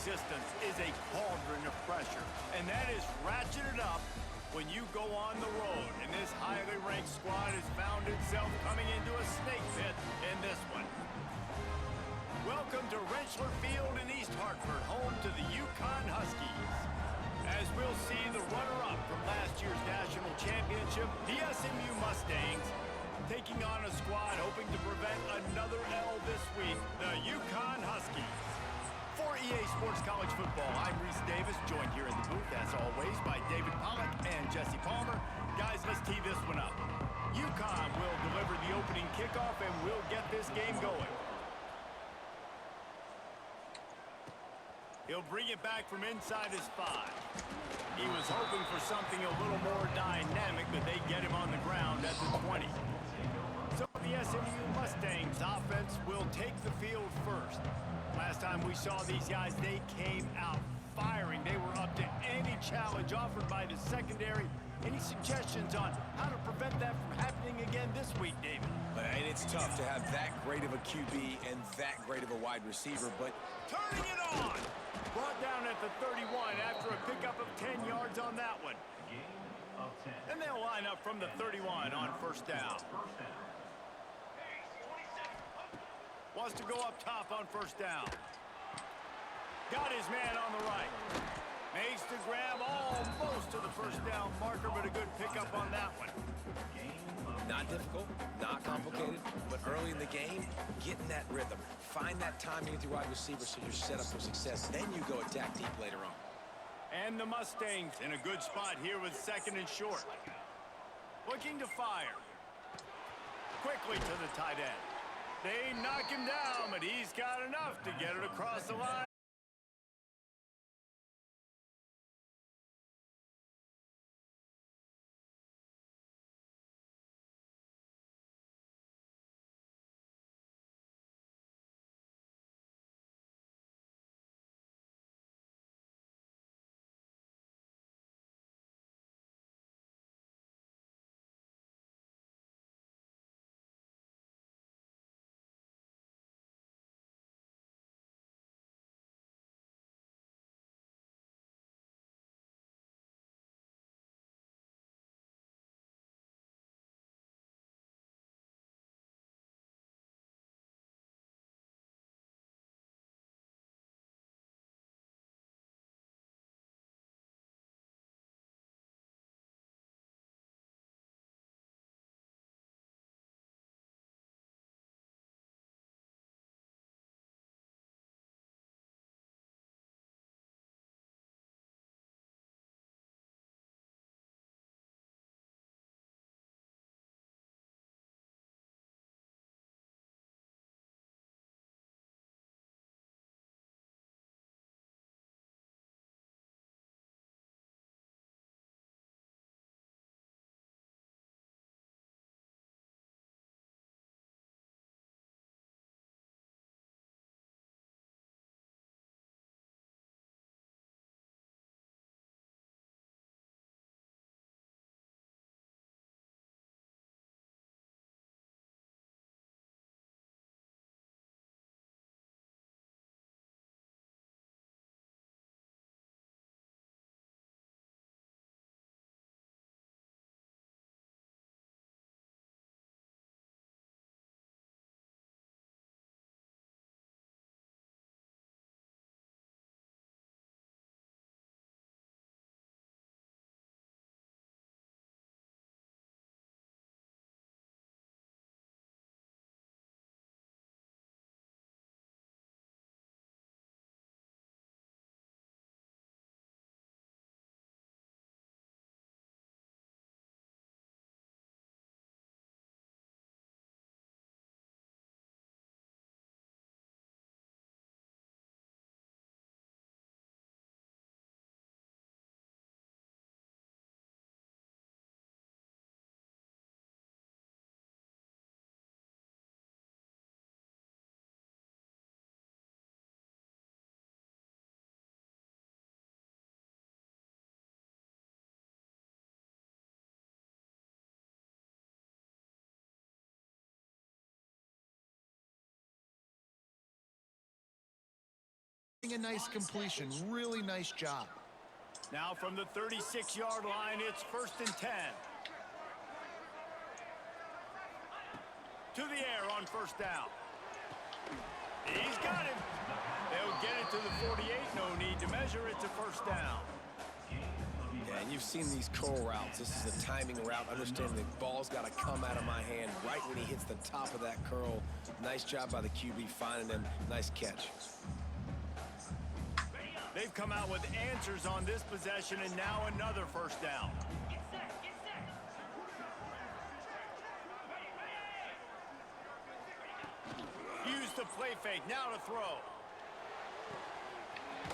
existence is a cauldron of pressure, and that is ratcheted up when you go on the road. And this highly ranked squad has found itself coming into a snake pit in this one. Welcome to Rensselaer Field in East Hartford, home to the UConn Huskies. As we'll see the runner-up from last year's national championship, the SMU Mustangs, taking on a squad hoping to prevent another L this week, the UConn Huskies. For EA Sports College Football, I'm Reese Davis, joined here in the booth, as always, by David Pollack and Jesse Palmer. Guys, let's tee this one up. UConn will deliver the opening kickoff, and we'll get this game going. He'll bring it back from inside his 5. He was hoping for something a little more dynamic, but they get him on the ground at the 20. So the SMU Mustangs offense will take the field first. Last time we saw these guys, they came out firing. They were up to any challenge offered by the secondary. Any suggestions on how to prevent that from happening again this week, David? And it's tough to have that great of a QB and that great of a wide receiver, but turning it on! Brought down at the 31 after a pickup of 10 yards on that one. And they'll line up from the 31 on first down. Wants to go up top on first down. Got his man on the right. Makes the grab almost to the first down marker, but a good pickup on that one. not difficult, not complicated, but early in the game, get in that rhythm. Find that timing with your wide receiver so you're set up for success. Then you go attack deep later on. And the Mustangs in a good spot here with second and short. Looking to fire. Quickly to the tight end. They knock him down, but he's got enough to get it across the line. A nice completion. Really nice job. Now from the 36-yard line, it's 1st and 10. To the air on 1st down. He's got him. They'll get it to the 48. No need to measure. It's a 1st down. Yeah, and you've seen these curl routes. This is a timing route. Understanding the ball's got to come out of my hand right when he hits the top of that curl. Nice job by the QB finding him. Nice catch. They've come out with answers on this possession, and now another 1st down. Use the play fake, now to throw.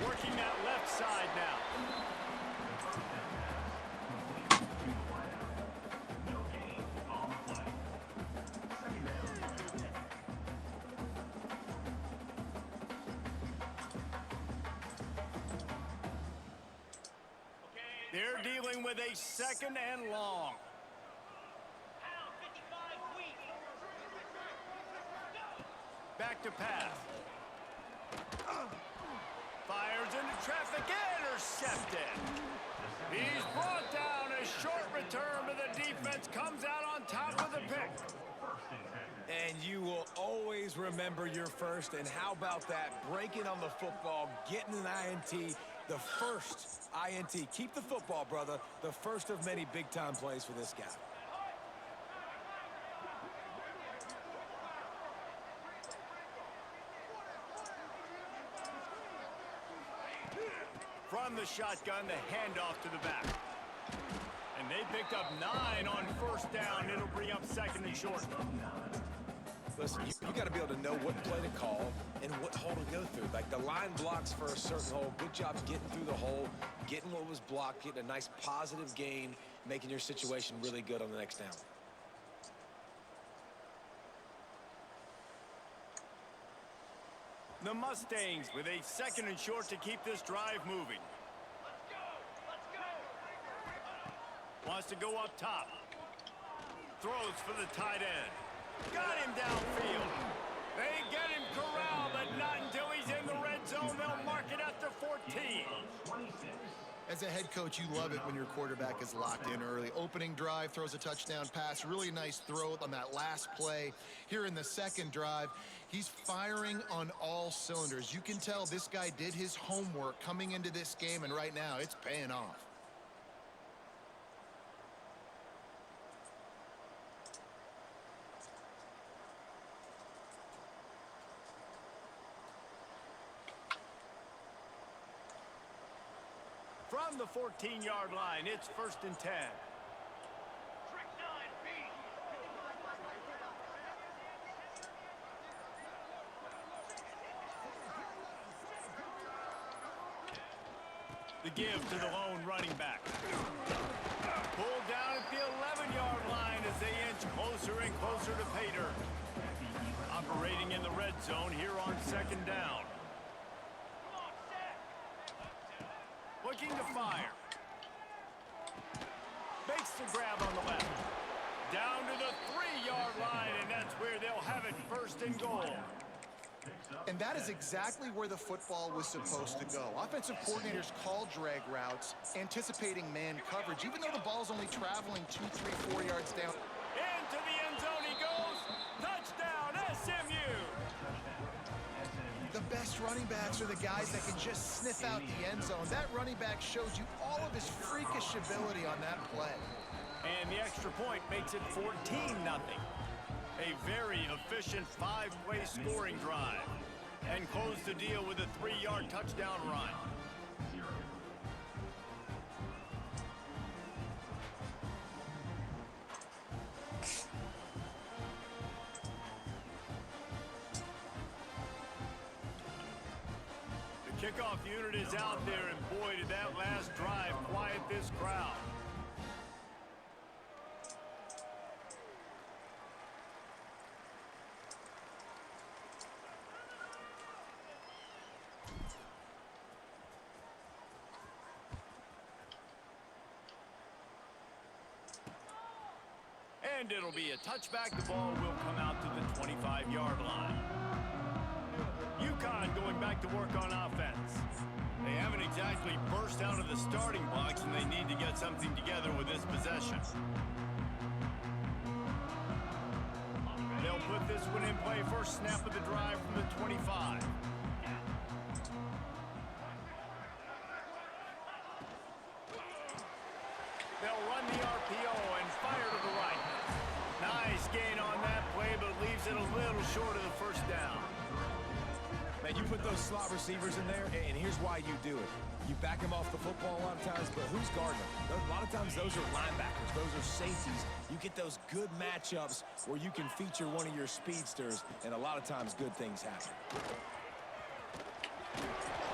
Working that left side now. They're dealing with a 2nd and long. Back to pass. Fires into traffic, intercepted. He's brought down. A short return, but the defense comes out on top of the pick. And you will always remember your first. And how about that? Breaking on the football, getting an INT, the first INT. Keep the football, brother. The first of many big-time plays for this guy. From the shotgun, the handoff to the back. And they picked up 9 on 1st down. It'll bring up 2nd and short. Listen, you got to be able to know what play to call and what hole to go through. Like the line blocks for a certain hole. Good job getting through the hole, getting what was blocked, getting a nice positive gain, making your situation really good on the next down. The Mustangs with a 2nd and short to keep this drive moving. Wants to go up top. Throws for the tight end. Got him downfield. They get him corralled, but not until he's in the red zone. They'll mark it at the 14. As a head coach, you love it when your quarterback is locked in early. Opening drive, throws a touchdown pass. Really nice throw on that last play. Here in the 2nd drive, he's firing on all cylinders. You can tell this guy did his homework coming into this game, and right now it's paying off. From the 14-yard line, it's 1st and 10. The give to the lone running back. Pulled down at the 11-yard line as they inch closer and closer to pay dirt. Operating in the red zone here on 2nd down. Looking to fire. Makes the grab on the left. Down to the 3-yard line, and that's where they'll have it 1st and goal. And that is exactly where the football was supposed to go. Offensive coordinators call drag routes, anticipating man coverage, even though the ball's only traveling 2, 3, 4 yards down. Into the end zone he goes. Touchdown, SMU. The best running backs are the guys that can just sniff out the end zone. That running back shows you all of his freakish ability on that play. And the extra point makes it 14-0. A very efficient 5-play scoring drive. And close the deal with a 3-yard touchdown run. The kickoff unit is out there, and boy, did that last drive quiet this crowd. And it'll be a touchback. The ball will come out to the 25-yard line. UConn going back to work on offense. forced out of the starting box, and they need to get something together with this possession. They'll put this one in play. First snap of the drive from the 25. They'll run the RPO and fire to the right. Nice gain on that play, but leaves it a little short of the first down. Man, you put those slot receivers in there, and here's why you do it. You back them off the football a lot of times, but who's guarding them? A lot of times those are linebackers. Those are safeties. You get those good matchups where you can feature one of your speedsters, and a lot of times good things happen.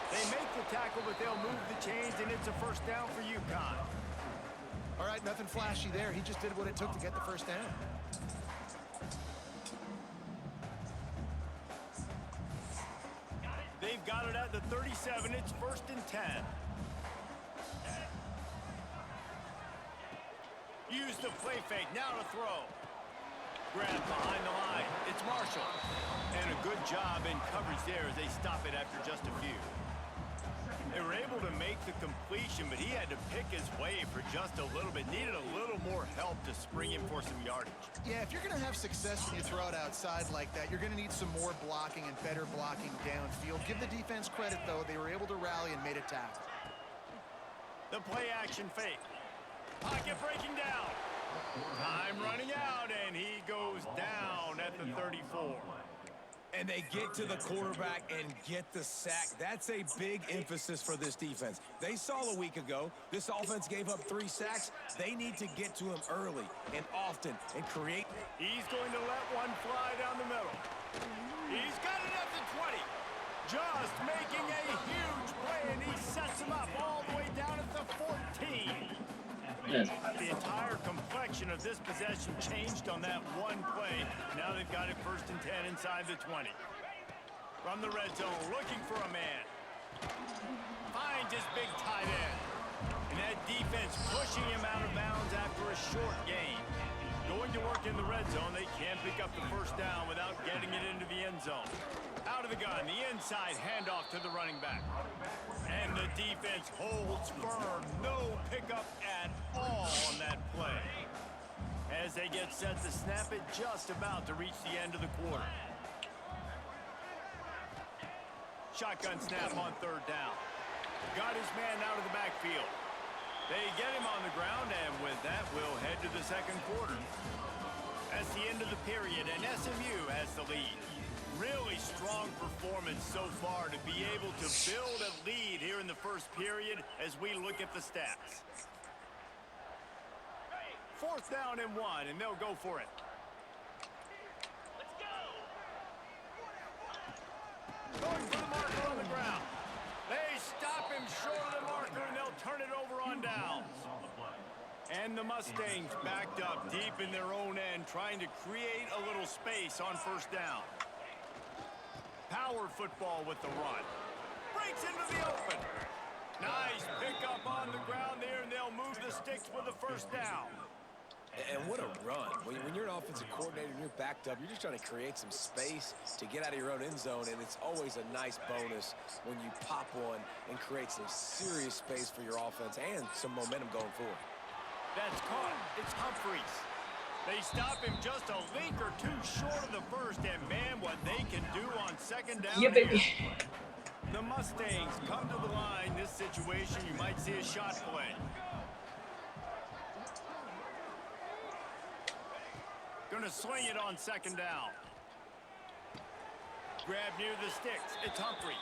They make the tackle, but they'll move the chains, and it's a first down for UConn. All right, nothing flashy there. He just did what it took to get the first down. They've got it at the 37. It's 1st and 10. Use the play fake. Now to throw. Grab behind the line. It's Marshall. And a good job in coverage there as they stop it after just a few. They were able to make the completion, but he had to pick his way for just a little bit. Needed a little more help to spring him for some yardage. Yeah, if you're going to have success when you throw it outside like that, you're going to need some more blocking and better blocking downfield. Give the defense credit, though. They were able to rally and made a tackle. The play action fake. Pocket breaking down. Time running out, and he goes down at the 34. And they get to the quarterback and get the sack. That's a big emphasis for this defense. They saw a week ago, this offense gave up 3 sacks. They need to get to him early and often and create. He's going to let one fly down the middle. He's got it at the 20. Just making a huge play, and he sets him up all the way down at the 14. The entire complexion of this possession changed on that one play. Now they've got it 1st and 10 inside the 20. From the red zone, looking for a man. Finds his big tight end. And that defense pushing him out of bounds after a short gain. Going to work in the red zone, they can't pick up the first down without getting it into the end zone. Out of the gun, the inside handoff to the running back. And the defense holds firm. No pickup at all on that play. As they get set to snap it, just about to reach the end of the quarter. Shotgun snap on 3rd down. Got his man out of the backfield. They get him on the ground, and with that, we'll head to the 2nd quarter. That's the end of the period, and SMU has the lead. Really strong performance so far to be able to build a lead here in the 1st period as we look at the stats. 4th down and 1, and they'll go for it. Let's go! Going for the marker on the ground. They stop him short of the marker, and they'll turn it over on downs. And the Mustangs backed up deep in their own end, trying to create a little space on 1st down. Power football with the run. Breaks into the open. Nice pickup on the ground there, and they'll move the sticks with the 1st down. And what a run. When you're an offensive coordinator and you're backed up, you're just trying to create some space to get out of your own end zone, and it's always a nice bonus when you pop one and create some serious space for your offense and some momentum going forward. That's caught. It's Humphreys. They stop him just a link or 2 short of the 1st, and man, what they can do on 2nd down. Yeah, baby. The Mustangs come to the line. This situation, you might see a shot play. Gonna swing it on 2nd down. Grab near the sticks. It's Humphreys.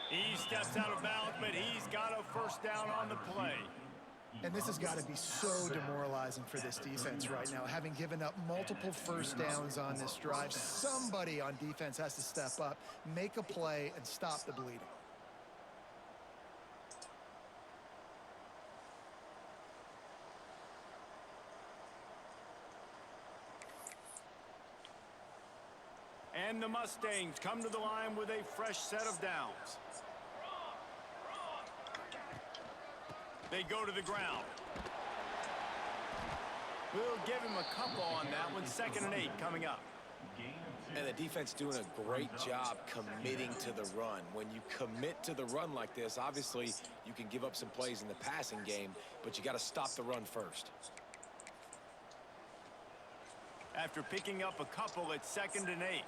He steps out of bounds, but he's got a 1st down on the play. And this has got to be so demoralizing for this defense right now. Having given up multiple 1st downs on this drive, somebody on defense has to step up, make a play, and stop the bleeding. And the Mustangs come to the line with a fresh set of downs. They go to the ground. We'll give him a couple on that one. 2nd and 8 coming up. And the defense doing a great job committing to the run. When you commit to the run like this, obviously you can give up some plays in the passing game, but you got to stop the run first. After picking up a couple, it's 2nd and 8.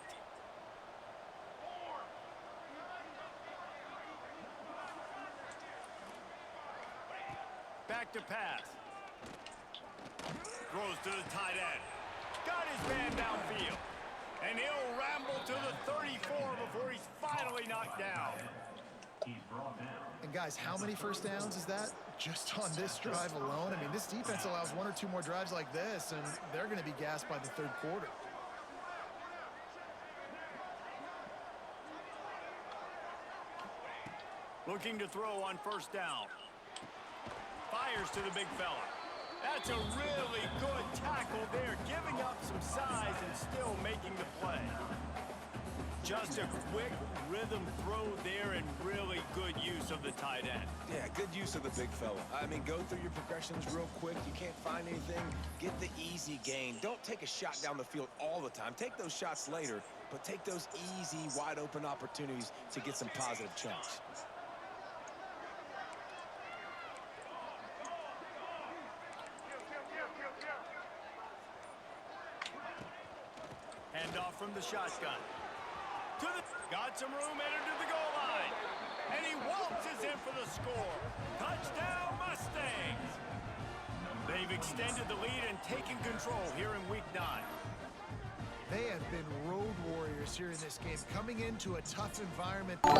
Back to pass. Throws to the tight end. Got his man downfield. And he'll ramble to the 34 before he's finally knocked down. And guys, how many first downs is that? Just on this drive alone? I mean, this defense allows 1 or 2 more drives like this, and they're going to be gassed by the 3rd quarter. Looking to throw on 1st down. Fires to the big fella. That's a really good tackle there, giving up some size and still making the play. Just a quick rhythm throw there and really good use of the tight end. Yeah, good use of the big fella. I mean, go through your progressions real quick. You can't find anything, get the easy gain. Don't take a shot down the field all the time. Take those shots later, but take those easy, wide open opportunities to get some positive chunks. Handoff from the shotgun. Got some room headed to the goal line. And he waltzes in for the score. Touchdown, Mustangs. They've extended the lead and taken control here in week 9. They have been road warriors here in this game. Coming into a tough environment in all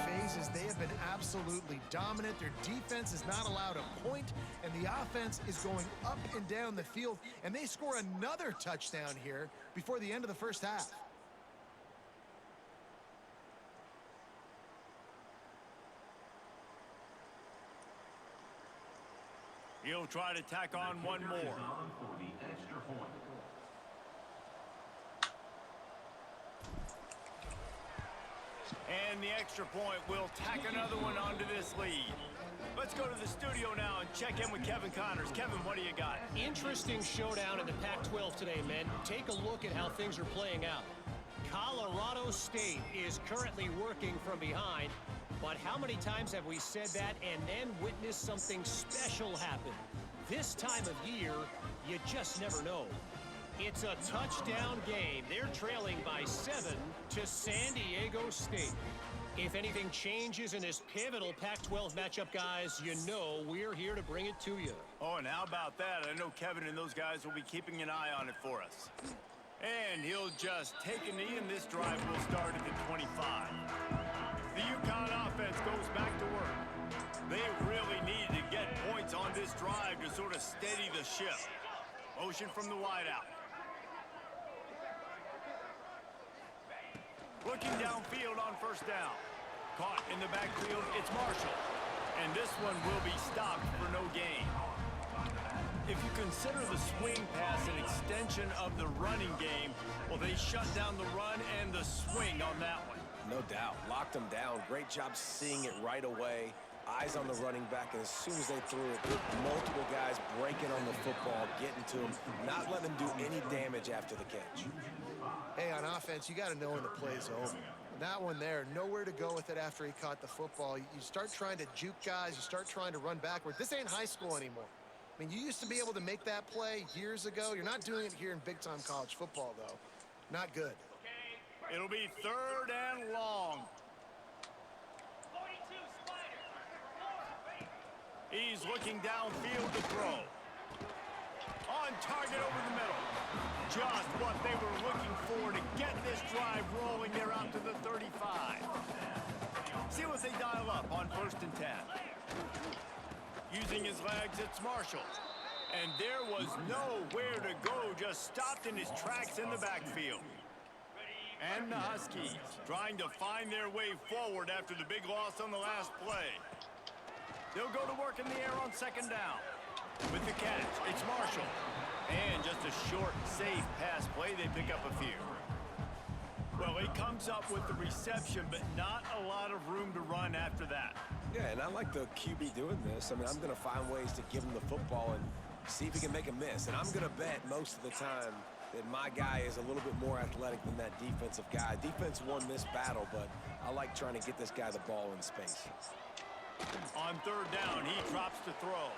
3 phases, they have been absolutely dominant. Their defense is not allowed a point, and the offense is going up and down the field, and they score another touchdown here before the end of the 1st half. He'll try to tack on 1 more. And the extra point will tack another one onto this lead. Let's go to the studio now and check in with Kevin Connors. Kevin, what do you got? Interesting showdown in the Pac-12 today, men. Take a look at how things are playing out. Colorado State is currently working from behind, but how many times have we said that and then witnessed something special happen? This time of year, you just never know. It's a touchdown game. They're trailing by 7 to San Diego State. If anything changes in this pivotal Pac-12 matchup, guys, you know we're here to bring it to you. Oh, and how about that? I know Kevin and those guys will be keeping an eye on it for us. And he'll just take a knee, and this drive will start at the 25. The UConn offense goes back to work. They really need to get points on this drive to sort of steady the ship. Motion from the wideout. Looking downfield on 1st down. Caught in the backfield, it's Marshall. And this one will be stopped for no gain. If you consider the swing pass an extension of the running game, well, they shut down the run and the swing on that one. No doubt. Locked them down. Great job seeing it right away. Eyes on the running back, and as soon as they threw it, multiple guys breaking on the football, getting to him, not letting him do any damage after the catch. Hey, on offense, you got to know when the play's over. That one there, nowhere to go with it after he caught the football. You start trying to juke guys. You start trying to run backward. This ain't high school anymore. I mean, you used to be able to make that play years ago. You're not doing it here in big-time college football, though. Not good. It'll be 3rd and long. He's looking downfield to throw. On target over the middle. Just what they were looking for to get this drive rolling there out to the 35. See what they dial up on 1st and 10. Using his legs, it's Marshall. And there was nowhere to go, just stopped in his tracks in the backfield. And the Huskies trying to find their way forward after the big loss on the last play. They'll go to work in the air on 2nd down. With the catch, it's Marshall. And just a short, safe pass play, they pick up a few. Well, he comes up with the reception, but not a lot of room to run after that. Yeah, and I like the QB doing this. I mean, I'm going to find ways to give him the football and see if he can make a miss. And I'm going to bet most of the time that my guy is a little bit more athletic than that defensive guy. Defense won this battle, but I like trying to get this guy the ball in space. On third down, he drops to throw.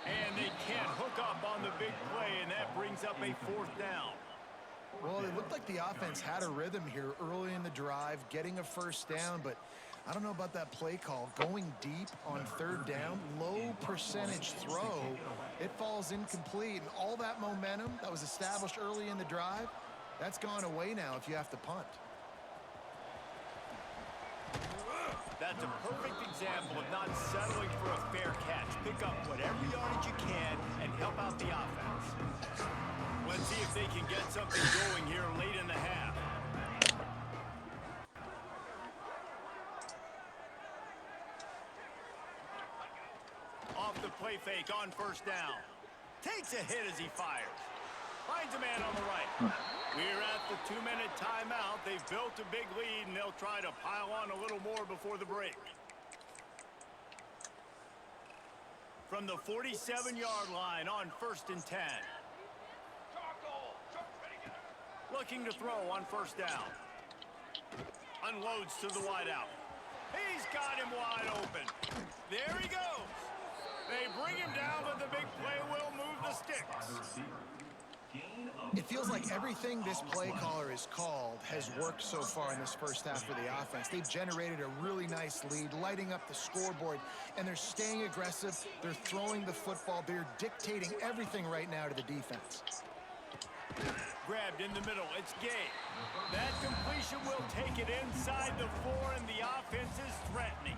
And they can't hook up on the big play, and that brings up a fourth down. Well, it looked like the offense had a rhythm here early in the drive, getting a first down, but I don't know about that play call. Going deep on third down, low percentage throw, it falls incomplete, and all that momentum that was established early in the drive, that's gone away now if you have to punt. That's a perfect example of not settling for a fair catch. Pick up whatever yardage you can and help out the offense. Let's see if they can get something going here late in the half. Off the play fake on first down. Takes a hit as he fires. Finds a man on the right. We're at the 2-minute timeout. They've built a big lead, and they'll try to pile on a little more before the break. From the 47-yard line on 1st and 10. Looking to throw on first down. Unloads to the wideout. He's got him wide open. There he goes. They bring him down, but the big play will move the sticks. It feels like everything this play caller has called has worked so far in this first half for the offense. They've generated a really nice lead, lighting up the scoreboard, and they're staying aggressive. They're throwing the football. They're dictating everything right now to the defense. Grabbed in the middle. It's Gay. That completion will take it inside the 4, and the offense is threatening.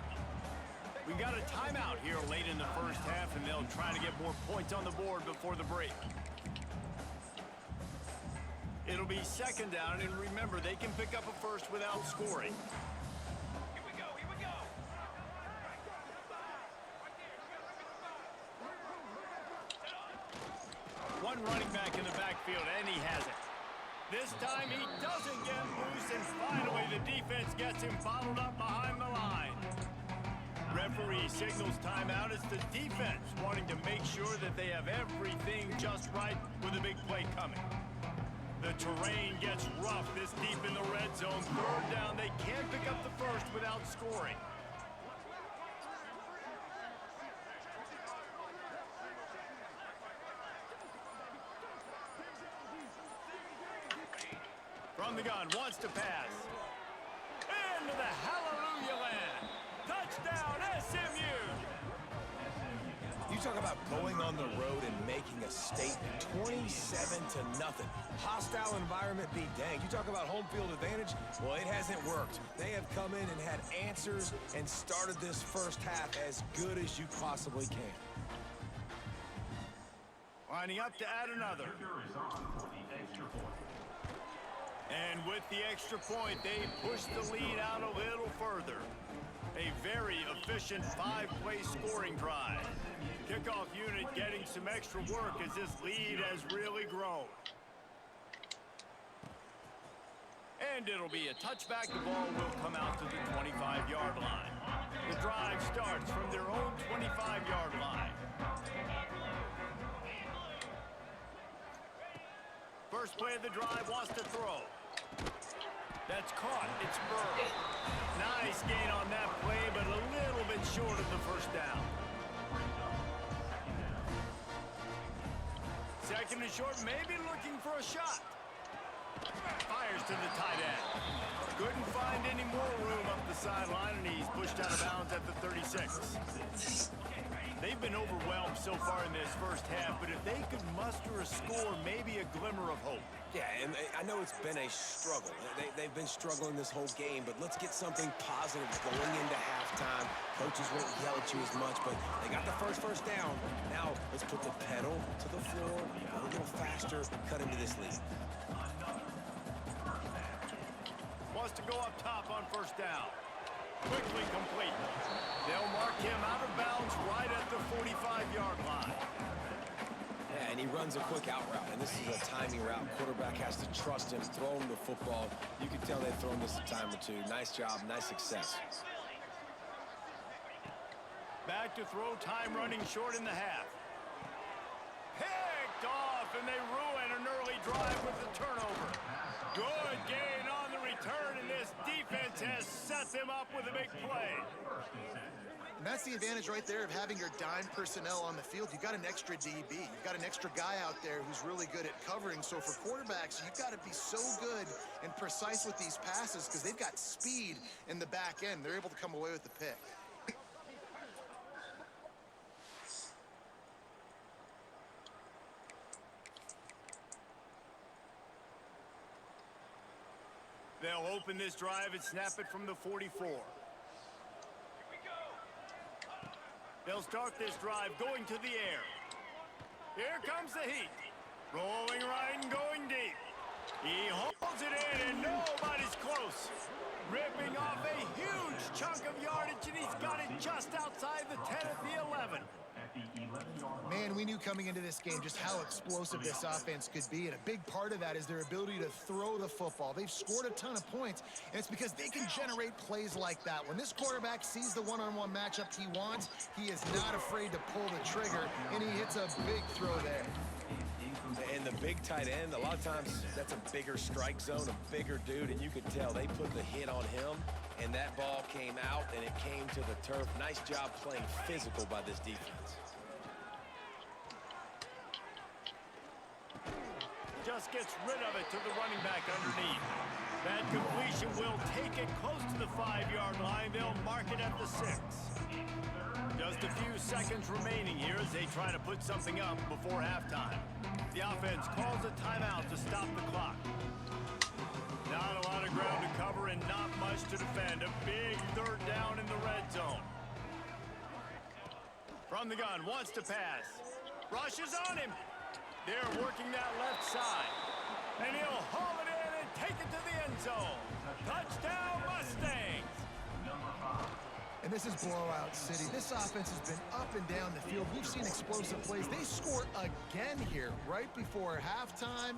We got a timeout here late in the first half, and they'll try to get more points on the board before the break. It'll be 2nd down, and remember, they can pick up a first without scoring. Here we go, here we go. One running back in the backfield, and he has it. This time he doesn't get loose, and finally the defense gets him bottled up behind the line. Referee signals timeout. It's the defense wanting to make sure that they have everything just right with a big play coming. The terrain gets rough this deep in the red zone. 3rd down, they can't pick up the first without scoring. From the gun, wants to pass. Into the hallelujah land. Touchdown, SMU! You talk about going on the road and making a statement. 27-0. Hostile environment be danged. You talk about home field advantage. Well, it hasn't worked. They have come in and had answers and started this first half as good as you possibly can. Lining up to add another. And with the extra point, they push the lead out a little further. A very efficient 5-play scoring drive. Kickoff unit getting some extra work as this lead has really grown. And it'll be a touchback. The ball will come out to the 25-yard line. The drive starts from their own 25-yard line. First play of the drive, wants to throw. That's caught. It's Burrow. Nice gain on that play, but a little bit short of the first down. 2nd and short, maybe looking for a shot. Fires to the tight end. Couldn't find any more room up the sideline, and he's pushed out of bounds at the 36. They've been overwhelmed so far in this first half, but if they could muster a score, maybe a glimmer of hope. Yeah, and I know it's been a struggle. They've been struggling this whole game, but let's get something positive going into halftime. Coaches won't yell at you as much, but they got the first down. Now let's put the pedal to the floor, go a little faster, cut into this lead. Wants to go up top on first down. Quickly complete. They'll mark him out of bounds right at the 45-yard line. Yeah, and he runs a quick out route, and this is a timing route. Quarterback has to trust him, throw him the football. You can tell they've thrown this a time or two. Nice job, nice success. Back to throw, time running short in the half. Picked and they ruin an early drive with the turnover. Good gain on the return, and this defense has set them up with a big play. And that's the advantage right there of having your dime personnel on the field. You got an extra DB. You've got an extra guy out there who's really good at covering. So for quarterbacks, you've got to be so good and precise with these passes because they've got speed in the back end. They're able to come away with the pick. They'll open this drive and snap it from the 44. They'll start this drive going to the air. Here comes the heat. Rolling right and going deep. He holds it in and nobody's close. Ripping off a huge chunk of yardage, and he's got it just outside the 10 at the 11. Man, we knew coming into this game just how explosive this offense could be, and a big part of that is their ability to throw the football. They've scored a ton of points, and it's because they can generate plays like that. When this quarterback sees the one-on-one matchup he wants, he is not afraid to pull the trigger, and he hits a big throw there. And the big tight end, a lot of times that's a bigger strike zone, a bigger dude, and you could tell they put the hit on him, and that ball came out, and it came to the turf. Nice job playing physical by this defense. Just gets rid of it to the running back underneath. That completion will take it close to the 5-yard line. They'll mark it at the 6. Just a few seconds remaining here as they try to put something up before halftime. The offense calls a timeout to stop the clock. Not a lot of ground to cover and not much to defend. A big third down in the red zone. From the gun, wants to pass. Rushes on him. They're working that left side. And he'll haul it in and take it to the end zone. Touchdown, Mustangs! And this is blowout city. This offense has been up and down the field. We've seen explosive plays. They score again here right before halftime.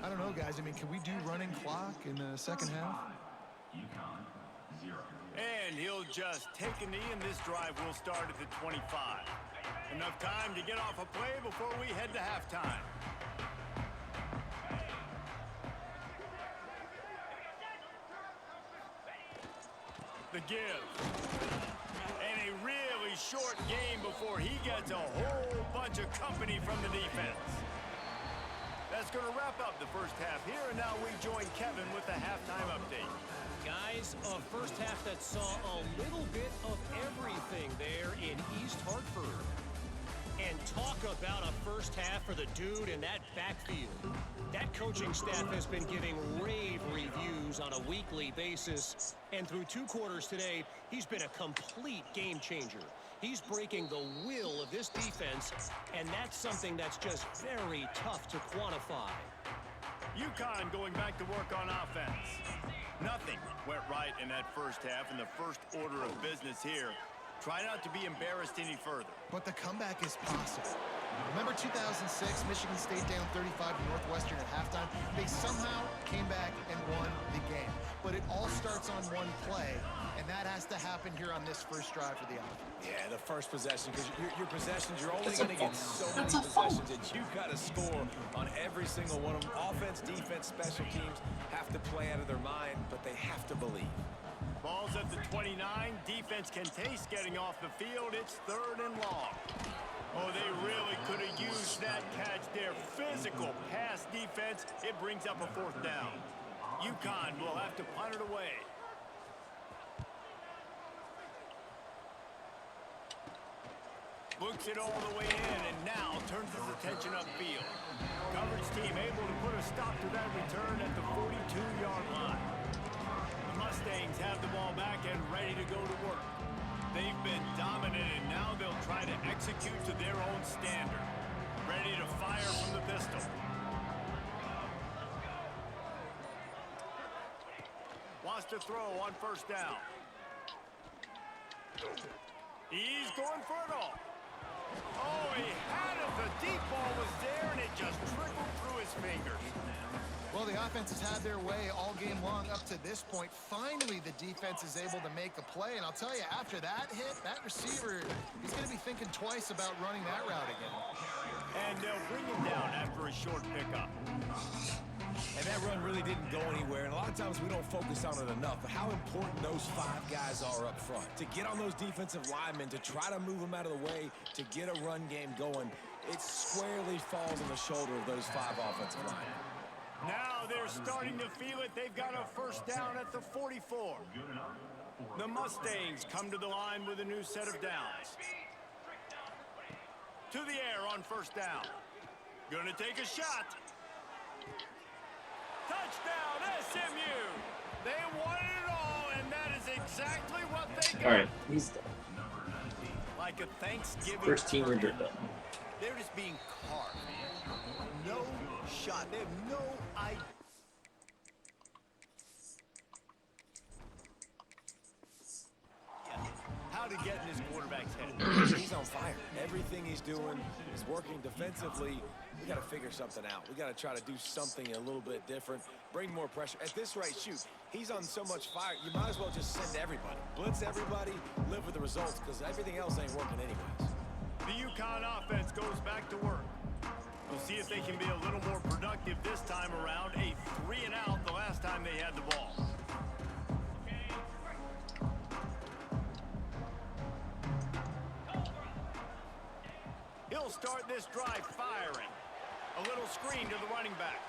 I don't know, guys. I mean, can we do running clock in the second half? UConn, 0. And he'll just take a knee, and this drive will start at the 25. Enough time to get off a play before we head to halftime. The give. And a really short game before he gets a whole bunch of company from the defense. That's going to wrap up the first half here, and now we join Kevin with the halftime update. Guys, a first half that saw a little bit of everything there in East Hartford. And talk about a first half for the dude in that backfield. That coaching staff has been giving rave reviews on a weekly basis. And through 2 quarters today, he's been a complete game changer. He's breaking the will of this defense, and that's something that's just very tough to quantify. UConn going back to work on offense. Nothing went right in that first half, and the first order of business here. Try not to be embarrassed any further. But the comeback is possible. Remember 2006, Michigan State down 35 to Northwestern at halftime? They somehow came back and won the game. But it all starts on one play, and that has to happen here on this first drive for the offense. Yeah, the first possession, because your possessions, you're only going to get so many possessions that you've got to score on every single one of them. Offense, defense, special teams have to play out of their mind, but they have to believe. Ball's at the 29. Defense can taste getting off the field. It's 3rd and long. Oh, they really could have used that catch there. Physical pass defense. It brings up a 4th down. UConn will have to punt it away. Books it all the way in and now turns his attention upfield. Coverage team able to put a stop to that return at the 42-yard line. Mustangs have the ball back and ready to go to work. They've been dominant, and now they'll try to execute to their own standard. Ready to fire from the pistol. Wants to throw on 1st down. He's going for it all. Oh, he had it. The deep ball was there, and it just trickled through his fingers. Well, the offense has had their way all game long up to this point. Finally, the defense is able to make a play. And I'll tell you, after that hit, that receiver, he's going to be thinking twice about running that route again. And they'll bring him down after a short pickup. And that run really didn't go anywhere. And a lot of times we don't focus on it enough. But how important those 5 guys are up front. To get on those defensive linemen, to try to move them out of the way, to get a run game going, it squarely falls on the shoulder of those 5 offensive linemen. Now they're starting to feel it. They've got a first down at the 44. The Mustangs come to the line with a new set of downs. To the air on first down. Gonna take a shot. Touchdown, SMU! They wanted it all, and that is exactly what they got. All right, he's done. Like a Thanksgiving First team turkey. are done. They're just being carved. No shot. They have no idea. How to get in his quarterback's head. He's on fire. Everything he's doing is working defensively. We got to figure something out. We got to try to do something a little bit different. Bring more pressure. At this rate, shoot, he's on so much fire. You might as well just send everybody. Blitz everybody, live with the results, because everything else ain't working anyways. The UConn offense goes back to work. We'll see if they can be a little more productive this time around. A 3-and-out the last time they had the ball. He'll start this drive firing. A little screen to the running back.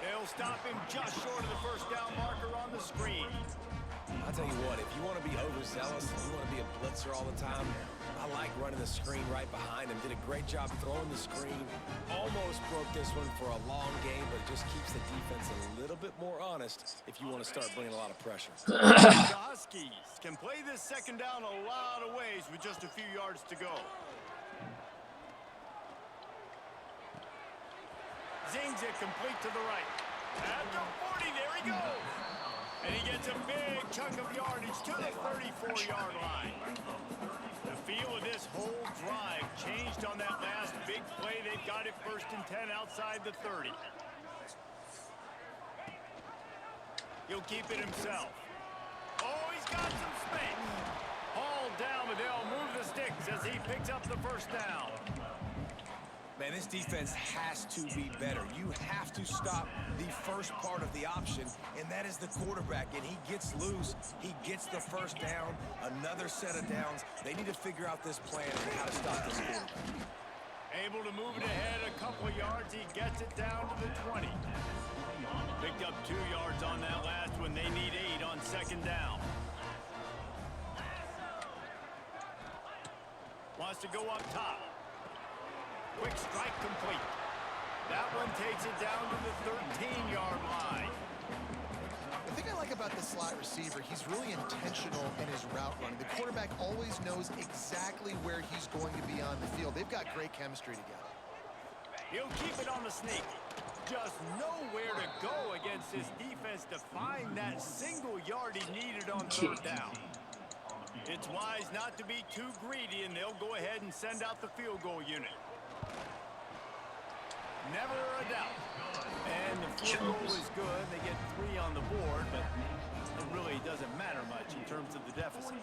They'll stop him just short of the first down marker on the screen. I'll tell you what, if you want to be overzealous, if you want to be a blitzer all the time, I like running the screen right behind him. Did a great job throwing the screen. Almost broke this one for a long game, but it just keeps the defense a little bit more honest if you want to start bringing a lot of pressure. The Huskies can play this second down a lot of ways with just a few yards to go. Zings it complete to the right. At the 40, there he goes. And he gets a big chunk of yardage to the 34-yard line. The feel of this whole drive changed on that last big play. They've got it 1st and 10 outside the 30. He'll keep it himself. Oh, he's got some space. Hauled down, but they'll move the sticks as he picks up the first down. Man, this defense has to be better. You have to stop the first part of the option, and that is the quarterback. And he gets loose. He gets the first down, another set of downs. They need to figure out this plan and how to stop this quarterback. Able to move it ahead a couple of yards. He gets it down to the 20. Picked up 2 yards on that last one. They need 8 on second down. Wants to go up top. Quick strike complete. That one takes it down to the 13-yard line. The thing I like about the slot receiver, he's really intentional in his route running. The quarterback always knows exactly where he's going to be on the field. They've got great chemistry together. He'll keep it on the sneak. Just nowhere to go against this defense to find that single yard he needed on 3rd down. It's wise not to be too greedy, and they'll go ahead and send out the field goal unit. Never a doubt. And the field goal is good. They get 3 on the board, but it really doesn't matter much in terms of the deficit.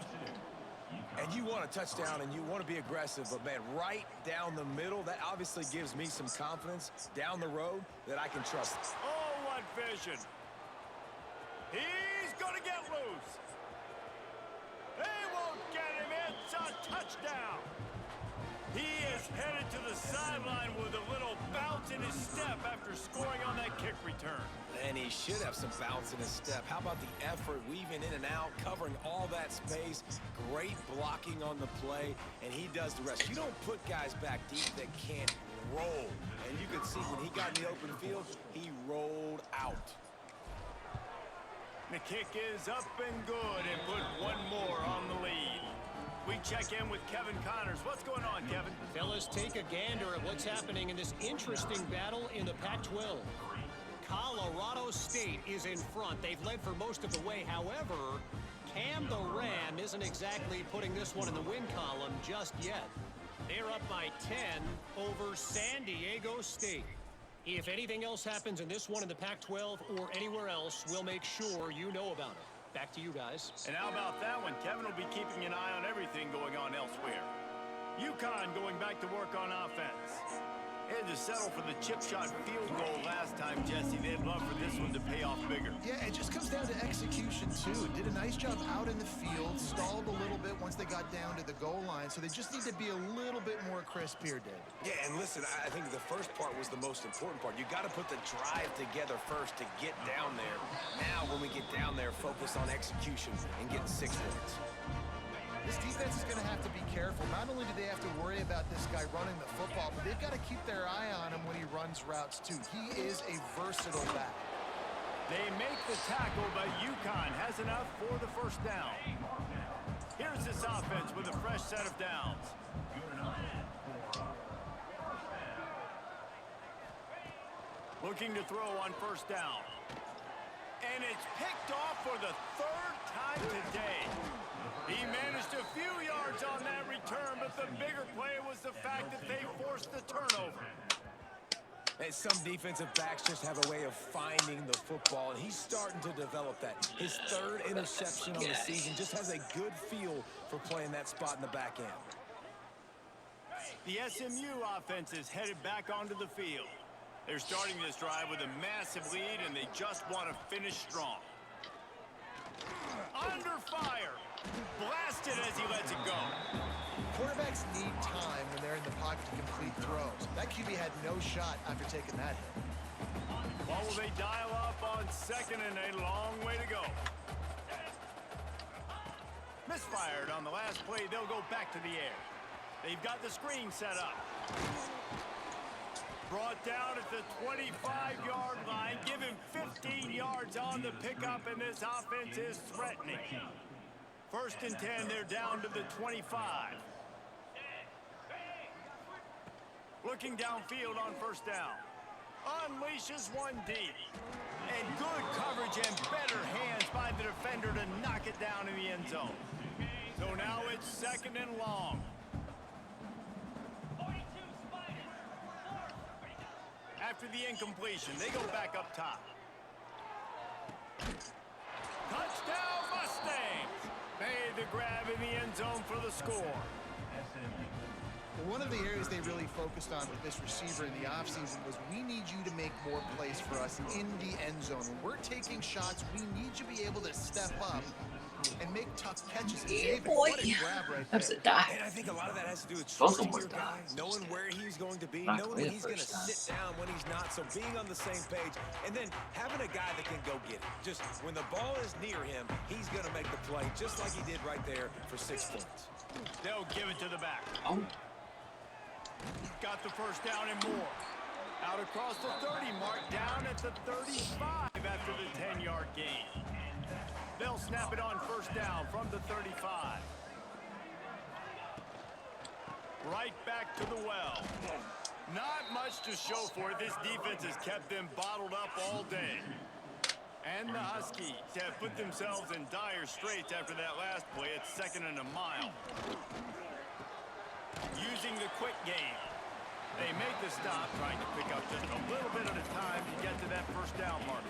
And you want a touchdown and you want to be aggressive, but man, right down the middle, that obviously gives me some confidence down the road that I can trust. Oh, what vision. He's going to get loose. They won't get him. It's a touchdown. He is headed to the sideline with a little bounce in his step after scoring on that kick return. And he should have some bounce in his step. How about the effort, weaving in and out, covering all that space, great blocking on the play, and he does the rest. You don't put guys back deep that can't roll. And you could see when he got in the open field, he rolled out. The kick is up and good and put 1 more on the lead. We check in with Kevin Connors. What's going on, Kevin? Fellas, take a gander at what's happening in this interesting battle in the Pac-12. Colorado State is in front. They've led for most of the way. However, Cam the Ram isn't exactly putting this one in the win column just yet. They're up by 10 over San Diego State. If anything else happens in this one in the Pac-12 or anywhere else, we'll make sure you know about it. Back to you guys. And how about that one? Kevin will be keeping an eye on everything going on elsewhere. UConn going back to work on offense. They had to settle for the chip shot field goal last time, Jesse. They'd love for this one to pay off bigger. Yeah, it just comes down to execution, too. Did a nice job out in the field, stalled a little bit once they got down to the goal line, so they just need to be a little bit more crisp here, David. Yeah, and listen, I think the first part was the most important part. You got to put the drive together first to get down there. Now, when we get down there, focus on execution and getting 6 points. This defense is going to have to be careful. Not only do they have to worry about this guy running the football, but they've got to keep their eye on him when he runs routes, too. He is a versatile back. They make the tackle, but UConn has enough for the first down. Here's this offense with a fresh set of downs. Looking to throw on first down. And it's picked off for the third time today. He managed a few yards on that return, but the bigger play was the fact that they forced the turnover. And some defensive backs just have a way of finding the football, and he's starting to develop that. His third interception on the season, just has a good feel for playing that spot in the back end. The SMU offense is headed back onto the field. They're starting this drive with a massive lead, and they just want to finish strong. Under fire. Blasted as he lets it go. Quarterbacks need time when they're in the pocket to complete throws. That QB had no shot after taking that hit. Well, will they dial up on second and a long way to go? Misfired on the last play. They'll go back to the air. They've got the screen set up. Brought down at the 25-yard line. Give him 15 yards on the pickup, and this offense is threatening. First and 10, they're down to the 25. Looking downfield on first down. Unleashes one deep. And good coverage and better hands by the defender to knock it down in the end zone. So now it's second and long. After the incompletion, they go back up top. Touchdown Mustangs! Made the grab in the end zone for the score. One of the areas they really focused on with this receiver in the offseason was we need you to make more plays for us in the end zone. When we're taking shots, we need you to be able to step up and make tough catches. Yeah, David, boy. what a grab right That was there. a dive. And I think a lot of that has to do with Both of trusting them your were guy, dives. knowing where he's going to be, Knocked knowing away when the he's going to first sit down, when he's not. So being on the same page, and then having a guy that can go get it. Just when the ball is near him, he's going to make the play, just like he did right there for 6 points. They'll give it to the back. Oh, Got the first down and more. Out across the 30 mark, down at the 35 after the 10-yard gain. They'll snap it on first down from the 35. Right back to the well. Not much to show for it. This defense has kept them bottled up all day. And the Huskies have put themselves in dire straits after that last play. It's second and a mile. Using the quick game. They make the stop, trying to pick up just a little bit at a time to get to that first down marker.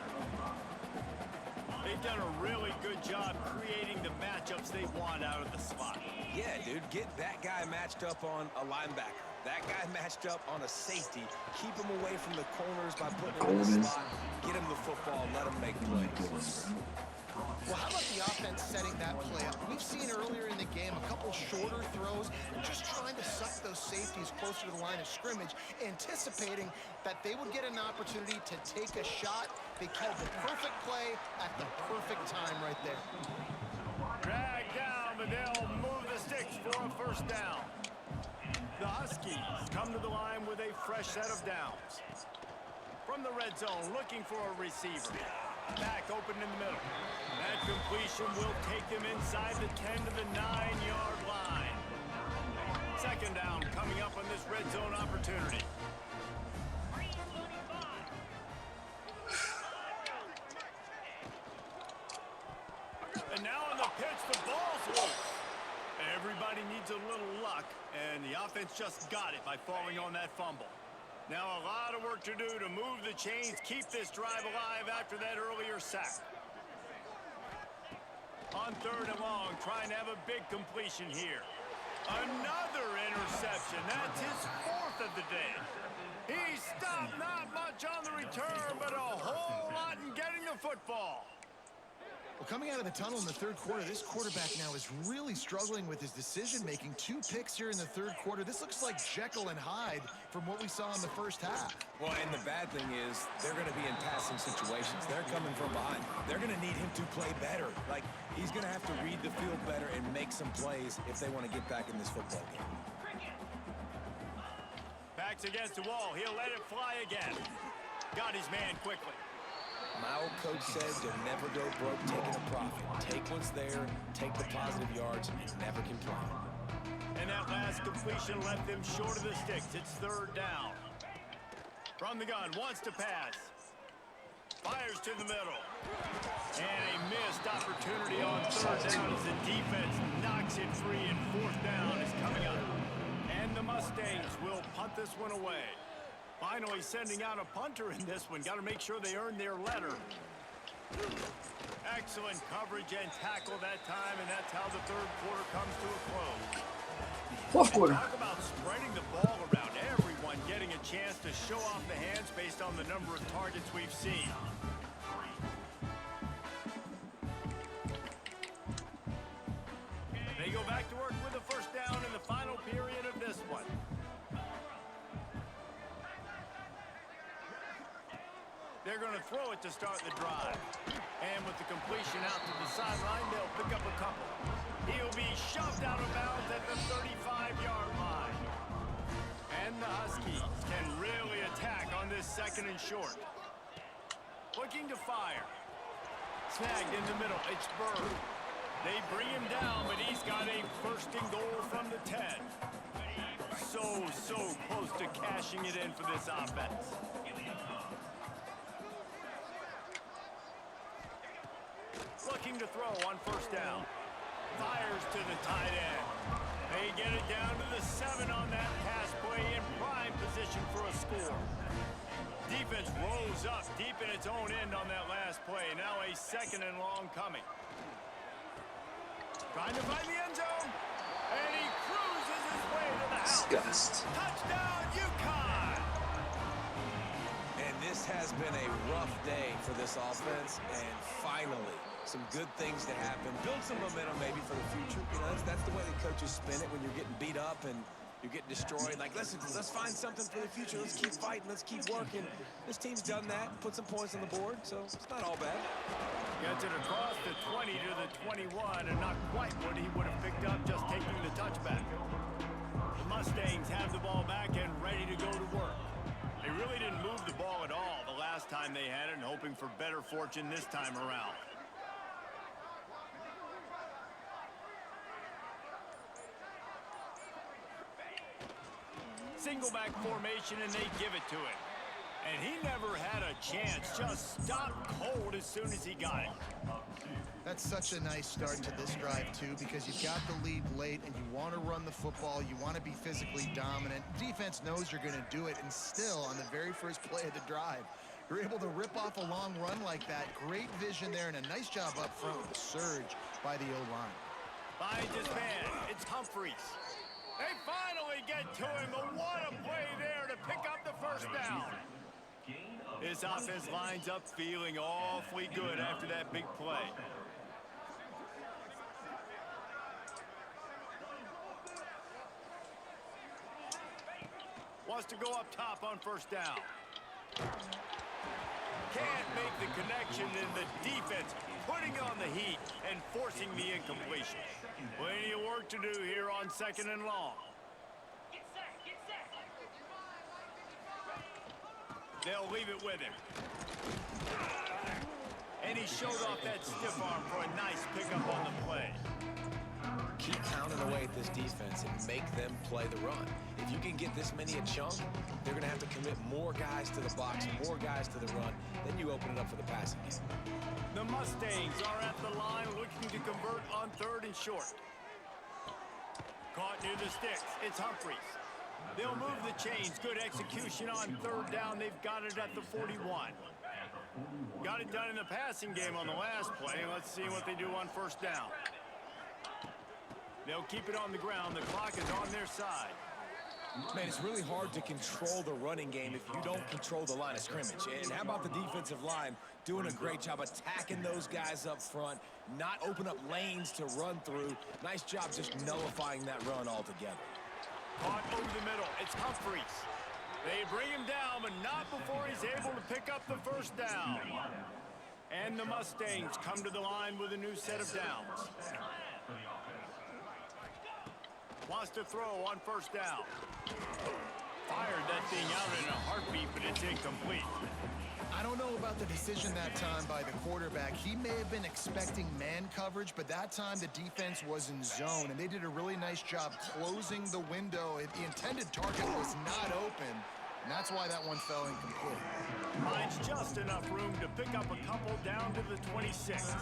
They've done a really good job creating the matchups they want out of the slot. Yeah, dude, get that guy matched up on a linebacker. That guy matched up on a safety. Keep him away from the corners by putting him in the slot. Get him the football, let him make plays. Well, how about the offense setting that play up? We've seen earlier in the game a couple shorter throws and just trying to suck those safeties closer to the line of scrimmage, anticipating that they would get an opportunity to take a shot. They called the perfect play at the perfect time right there. Drag down, but they'll move the sticks for a first down. The Huskies come to the line with a fresh set of downs. From the red zone, looking for a receiver. Back open in the middle. That completion will take them inside the 10 to the 9-yard line. Second down coming up on this red zone opportunity. And now on the pitch, the ball's loose. Everybody needs a little luck, and the offense just got it by falling on that fumble. Now a lot of work to do to move the chains, keep this drive alive after that earlier sack. On 3rd and long, trying to have a big completion here. Another interception. That's his 4th of the day. He stopped not much on the return, but a whole lot in getting the football. Well, coming out of the tunnel in the 3rd quarter, this quarterback now is really struggling with his decision-making. 2 picks here in the 3rd quarter. This looks like Jekyll and Hyde from what we saw in the 1st half. Well, and the bad thing is they're going to be in passing situations. They're coming from behind. They're going to need him to play better. Like, he's going to have to read the field better and make some plays if they want to get back in this football game. Backs against the wall. He'll let it fly again. Got his man quickly. My old coach said you'll never go broke taking a profit. Take what's there, take the positive yards, and never complain. And that last completion left them short of the sticks. It's 3rd down. From the gun, wants to pass. Fires to the middle. And a missed opportunity on 3rd down as the defense knocks it free, and 4th down is coming up. And the Mustangs will punt this one away. Finally sending out a punter in this one. Got to make sure they earn their letter. Excellent coverage and tackle that time, and that's how the 3rd quarter comes to a close. 4th quarter. Talk about spreading the ball around. Everyone getting a chance to show off the hands based on the number of targets we've seen. They go back to work with a 1st down in the final period of this one. They're going to throw it to start the drive. And with the completion out to the sideline, they'll pick up a couple. He'll be shoved out of bounds at the 35-yard line. And the Huskies can really attack on this 2nd and short. Looking to fire. Snagged in the middle. It's Bird. They bring him down, but he's got a 1st and goal from the 10. So close to cashing it in for this offense. Looking to throw on 1st down. Fires to the tight end. They get it down to the 7 on that pass play in prime position for a score. Defense rose up deep in its own end on that last play. Now a 2nd and long coming. Trying to find the end zone. And he cruises his way to the house. Disgust. Touchdown, UConn! And this has been a rough day for this offense, and finally, some good things to happen. Build some momentum maybe for the future. You know, that's the way the coaches spin it when you're getting beat up and you're getting destroyed. Like, let's find something for the future. Let's keep fighting. Let's keep working. This team's done that. Put some points on the board, so it's not all bad. Gets it across the 20 to the 21, and not quite what he would have picked up just taking the touchback. The Mustangs have the ball back and ready to go to work. They really didn't move the ball at all the last time they had it, and hoping for better fortune this time around. Single back formation, and they give it to him. And he never had a chance. Just stopped cold as soon as he got it. That's such a nice start to this drive, too, because you've got the lead late and you want to run the football. You want to be physically dominant. Defense knows you're going to do it, and still, on the very first play of the drive, you're able to rip off a long run like that. Great vision there, and a nice job up front with the surge by the O-line. Finds his man. It's Humphreys. They finally get to him, but what a play there to pick up the 1st down. This offense lines up feeling awfully good after that big play. Wants to go up top on 1st down. Can't make the connection, and the defense putting on the heat and forcing the incompletion. Plenty of work to do here on 2nd and long. They'll leave it with him. And he showed off that stiff arm for a nice pickup on the play. Keep pounding away at this defense and make them play the run. If you can get this many a chunk, they're going to have to commit more guys to the box, more guys to the run. Then you open it up for the passing game. The Mustangs are at the line looking to convert on 3rd and short. Caught near the sticks. It's Humphreys. They'll move the chains. Good execution on third down. They've got it at the 41. Got it done in the passing game on the last play. Let's see what they do on first down. They'll keep it on the ground. The clock is on their side. Man, it's really hard to control the running game if you don't control the line of scrimmage. And how about the defensive line doing a great job attacking those guys up front, not open up lanes to run through. Nice job just nullifying that run altogether. Caught over the middle. It's Humphries. They bring him down, but not before he's able to pick up the first down. And the Mustangs come to the line with a new set of downs. Wants to throw on first down. Fired that thing out in a heartbeat, but it's incomplete. I don't know about the decision that time by the quarterback. He may have been expecting man coverage, but that time the defense was in zone, and they did a really nice job closing the window. The intended target was not open, and that's why that one fell incomplete. Finds just enough room to pick up a couple down to the 26.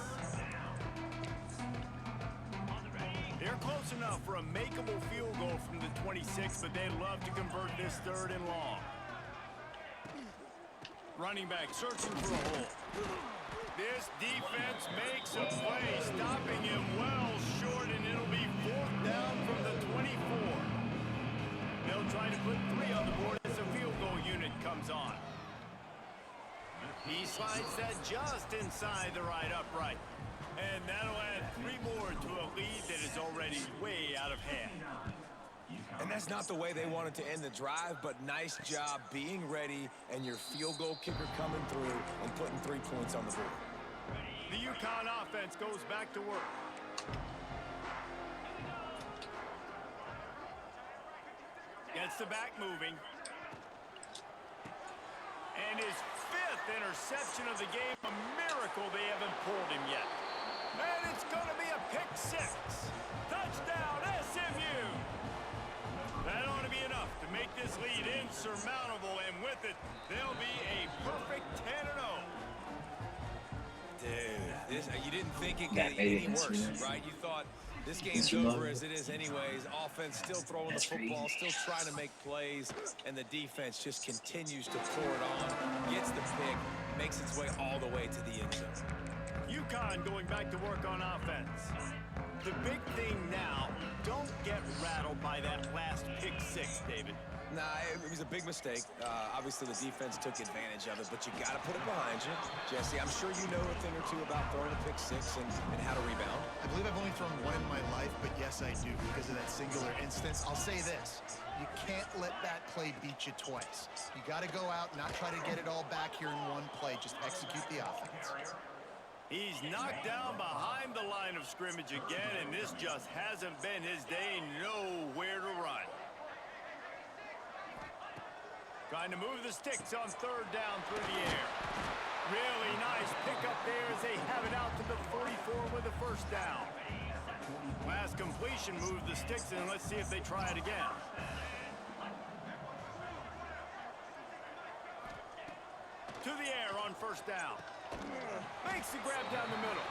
They're close enough for a makeable field goal from the 26, but they'd love to convert this third and long. Running back searching for a hole. This defense makes a play, stopping him well short, and it'll be fourth down from the 24. They'll try to put 3 on the board as the field goal unit comes on. He slides that just inside the right upright. And that'll add 3 more to a lead that is already way out of hand. And that's not the way they wanted to end the drive, but nice job being ready and your field goal kicker coming through and putting 3 points on the board. The UConn offense goes back to work. Gets the back moving. And his 5th interception of the game. A miracle they haven't pulled him yet. And it's going to be a pick 6. Touchdown, SMU! That ought to be enough to make this lead insurmountable, and with it, they'll be a perfect 10-0. Dude, you didn't think it could get any worse, right? You thought this game's over as it is anyways. Offense still throwing the football, still trying to make plays, and the defense just continues to pour it on, gets the pick, makes its way all the way to the end zone. UConn going back to work on offense. The big thing now, don't get rattled by that last pick 6, David. Nah, it was a big mistake. Obviously, the defense took advantage of it, but you got to put it behind you. Jesse, I'm sure you know a thing or two about throwing a pick 6 and how to rebound. I believe I've only thrown 1 in my life, but yes, I do because of that singular instance. I'll say this. You can't let that play beat you twice. You got to go out, not try to get it all back here in one play. Just execute the offense. He's knocked down behind the line of scrimmage again, and this just hasn't been his day. Nowhere to run. Trying to move the sticks on third down through the air. Really nice pickup there as they have it out to the 44 with the first down. Last completion moved the sticks, and let's see if they try it again. To the air on first down. Makes the grab down the middle.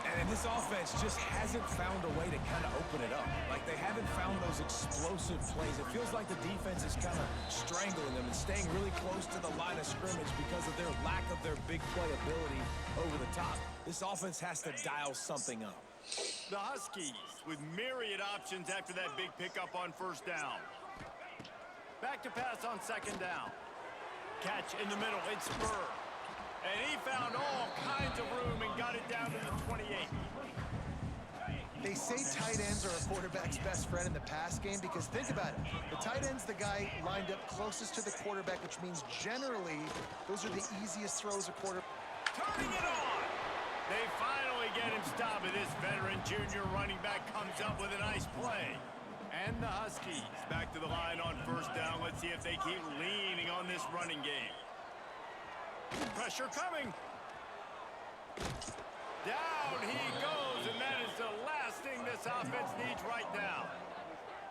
And this offense just hasn't found a way to kind of open it up. Like, they haven't found those explosive plays. It feels like the defense is kind of strangling them and staying really close to the line of scrimmage because of their lack of their big play ability over the top. This offense has to dial something up. The Huskies with myriad options after that big pickup on first down. Back to pass on second down. Catch in the middle. It's Spur. And he found all kinds of room and got it down to the 28. They say tight ends are a quarterback's best friend in the pass game because think about it. The tight end's the guy lined up closest to the quarterback, which means generally those are the easiest throws a quarterback. Turning it on. They finally get him stopped, and this veteran junior running back comes up with a nice play. And the Huskies back to the line on first down. Let's see if they keep leaning on this running game. Pressure coming. Down he goes, and that is the last thing this offense needs right now.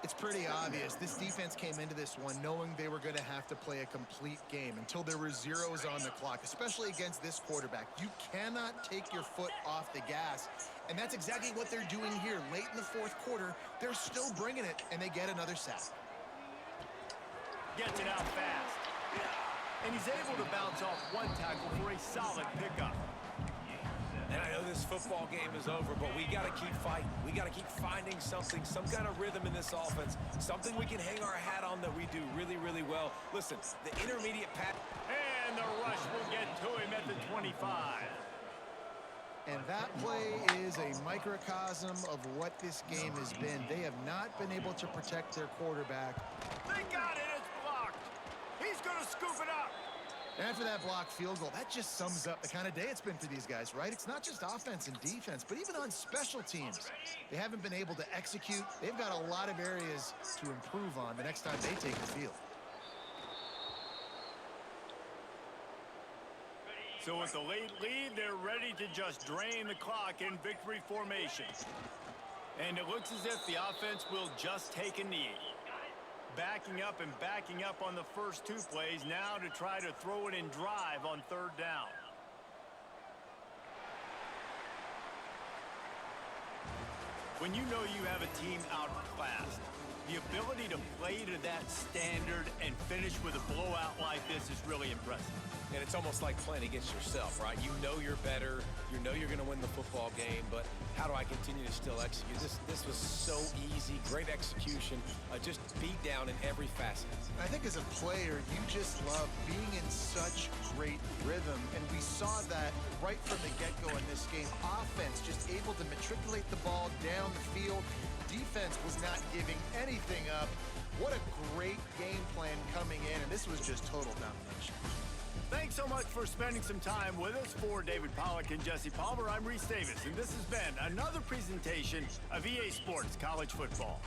It's pretty obvious. This defense came into this one knowing they were going to have to play a complete game until there were zeros on the clock, especially against this quarterback. You cannot take your foot off the gas, and that's exactly what they're doing here. Late in the fourth quarter, they're still bringing it, and they get another sack. Gets it out fast. And he's able to bounce off one tackle for a solid pickup. And I know this football game is over, but we got to keep fighting. We got to keep finding something, some kind of rhythm in this offense, something we can hang our hat on that we do really, really well. Listen, the intermediate pass. And the rush will get to him at the 25. And that play is a microcosm of what this game has been. They have not been able to protect their quarterback. They got it. It's blocked. He's going to scoop it up. And after that blocked field goal, that just sums up the kind of day it's been for these guys, right? It's not just offense and defense, but even on special teams. They haven't been able to execute. They've got a lot of areas to improve on the next time they take the field. So with the late lead, they're ready to just drain the clock in victory formation. And it looks as if the offense will just take a knee. Backing up on the first two plays now to try to throw it in drive on third down. When you know you have a team outclassed, the ability to play to that standard and finish with a blowout like this is really impressive. And it's almost like playing against yourself, right? You know you're better. You know you're going to win the football game, but how do I continue to still execute? This was so easy. Great execution. Just beat down in every facet. I think as a player, you just love being in such great rhythm, and we saw that right from the get-go in this game. Offense just able to matriculate the ball down the field. Defense was not giving anything up. What a great game plan coming in, and this was just total domination. Thanks so much for spending some time with us. For David Pollack and Jesse Palmer, I'm Reese Davis, and this has been another presentation of EA Sports College Football.